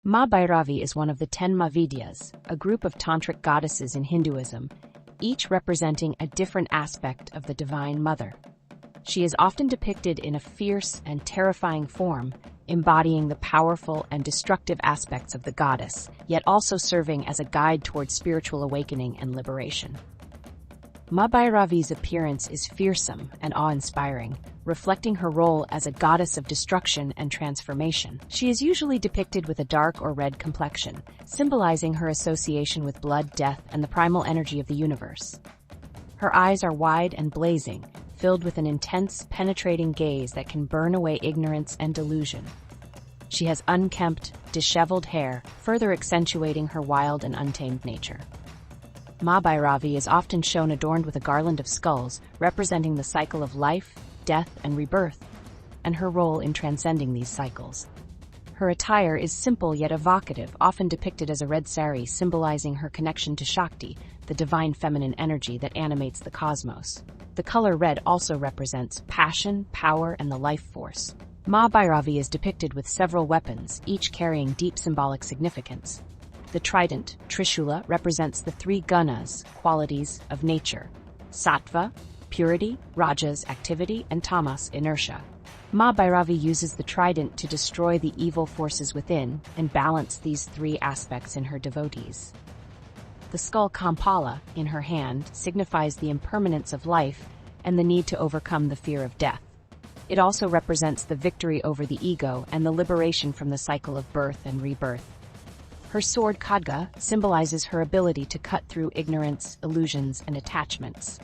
Maa Bhairavi is one of the 10 Mahavidyas, a group of Tantric goddesses in Hinduism, each representing a different aspect of the Divine Mother. She is often depicted in a fierce and terrifying form, embodying the powerful and destructive aspects of the goddess, yet also serving as a guide towards spiritual awakening and liberation. Maa Bhairavi's appearance is fearsome and awe-inspiring, reflecting her role as a goddess of destruction and transformation. She is usually depicted with a dark or red complexion, symbolizing her association with blood, death, and the primal energy of the universe. Her eyes are wide and blazing, filled with an intense, penetrating gaze that can burn away ignorance and delusion. She has unkempt, disheveled hair, further accentuating her wild and untamed nature. Maa Bhairavi is often shown adorned with a garland of skulls, representing the cycle of life, death, and rebirth, and her role in transcending these cycles. Her attire is simple yet evocative, often depicted as a red sari, symbolizing her connection to Shakti, the divine feminine energy that animates the cosmos. The color red also represents passion, power, and the life force. Maa Bhairavi is depicted with several weapons, each carrying deep symbolic significance. The trident, Trishula, represents the three gunas, qualities of nature: sattva, purity; rajas, activity; and tamas, inertia. Maa Bhairavi uses the trident to destroy the evil forces within and balance these three aspects in her devotees. The skull Kampala, in her hand, signifies the impermanence of life and the need to overcome the fear of death. It also represents the victory over the ego and the liberation from the cycle of birth and rebirth. Her sword Khadga symbolizes her ability to cut through ignorance, illusions, and attachments.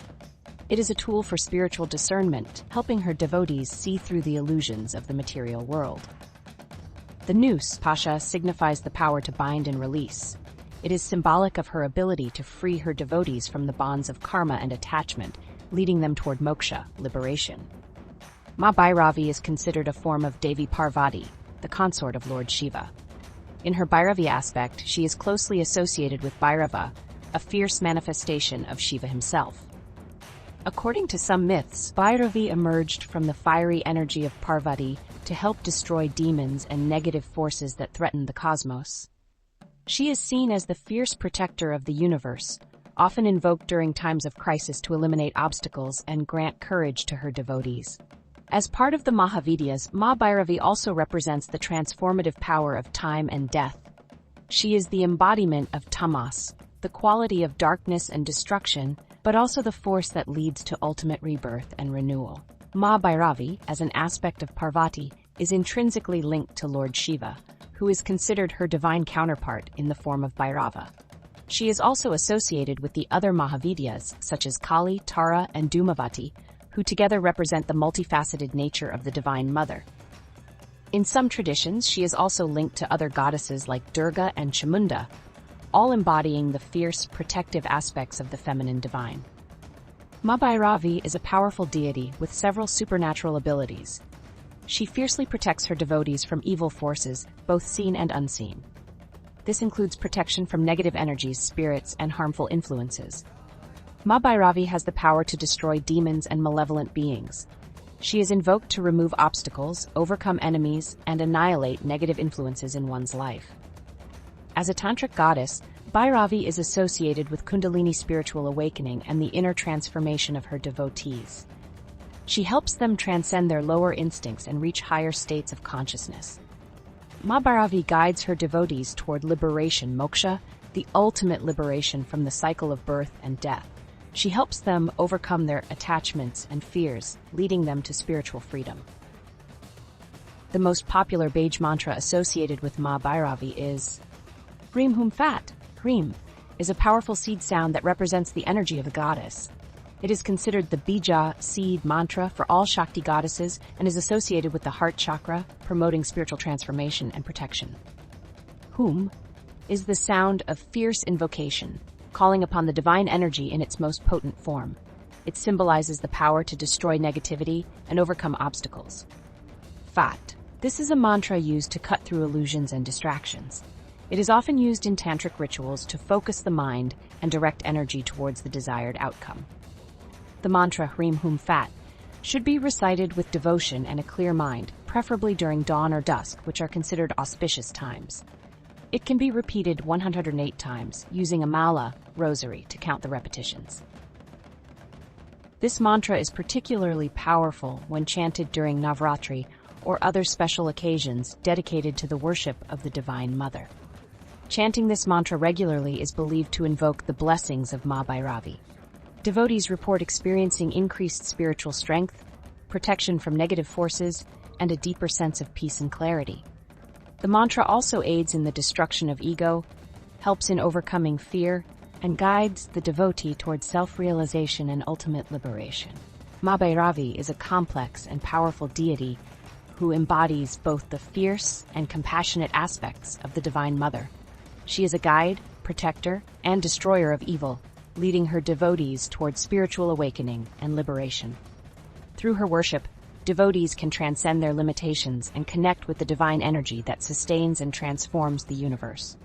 It is a tool for spiritual discernment, helping her devotees see through the illusions of the material world. The noose Pasha signifies the power to bind and release. It is symbolic of her ability to free her devotees from the bonds of karma and attachment, leading them toward moksha, liberation. Maa Bhairavi is considered a form of Devi Parvati, the consort of Lord Shiva. In her Bhairavi aspect, she is closely associated with Bhairava, a fierce manifestation of Shiva himself. According to some myths, Bhairavi emerged from the fiery energy of Parvati to help destroy demons and negative forces that threaten the cosmos. She is seen as the fierce protector of the universe, often invoked during times of crisis to eliminate obstacles and grant courage to her devotees. As part of the Mahavidyas, Maa Bhairavi also represents the transformative power of time and death. She is the embodiment of tamas, the quality of darkness and destruction, but also the force that leads to ultimate rebirth and renewal. Maa Bhairavi, as an aspect of Parvati, is intrinsically linked to Lord Shiva, who is considered her divine counterpart in the form of Bhairava. She is also associated with the other Mahavidyas, such as Kali, Tara, and Dhumavati, who together represent the multifaceted nature of the Divine Mother. In some traditions, she is also linked to other goddesses like Durga and Chamunda, all embodying the fierce, protective aspects of the feminine divine. Maa Bhairavi is a powerful deity with several supernatural abilities. She fiercely protects her devotees from evil forces, both seen and unseen. This includes protection from negative energies, spirits, and harmful influences. Maa Bhairavi has the power to destroy demons and malevolent beings. She is invoked to remove obstacles, overcome enemies, and annihilate negative influences in one's life. As a tantric goddess, Bhairavi is associated with Kundalini spiritual awakening and the inner transformation of her devotees. She helps them transcend their lower instincts and reach higher states of consciousness. Maa Bhairavi guides her devotees toward liberation, moksha, the ultimate liberation from the cycle of birth and death. She helps them overcome their attachments and fears, leading them to spiritual freedom. The most popular Beej Mantra associated with Maa Bhairavi is Hreem, Hoom, Phat. Hreem is a powerful seed sound that represents the energy of the goddess. It is considered the bija seed mantra for all Shakti goddesses and is associated with the heart chakra, promoting spiritual transformation and protection. Hoom is the sound of fierce invocation, calling upon the divine energy in its most potent form. It symbolizes the power to destroy negativity and overcome obstacles. Phat. This is a mantra used to cut through illusions and distractions. It is often used in tantric rituals to focus the mind and direct energy towards the desired outcome. The mantra Hreem, Hoom, Phat should be recited with devotion and a clear mind, preferably during dawn or dusk, which are considered auspicious times. It can be repeated 108 times using a mala, rosary, to count the repetitions. This mantra is particularly powerful when chanted during Navratri or other special occasions dedicated to the worship of the Divine Mother. Chanting this mantra regularly is believed to invoke the blessings of Maa Bhairavi. Devotees report experiencing increased spiritual strength, protection from negative forces, and a deeper sense of peace and clarity. The mantra also aids in the destruction of ego, helps in overcoming fear, and guides the devotee towards self-realization and ultimate liberation. Maa Bhairavi is a complex and powerful deity who embodies both the fierce and compassionate aspects of the Divine Mother. She is a guide, protector, and destroyer of evil, leading her devotees towards spiritual awakening and liberation. Through her worship, devotees can transcend their limitations and connect with the divine energy that sustains and transforms the universe.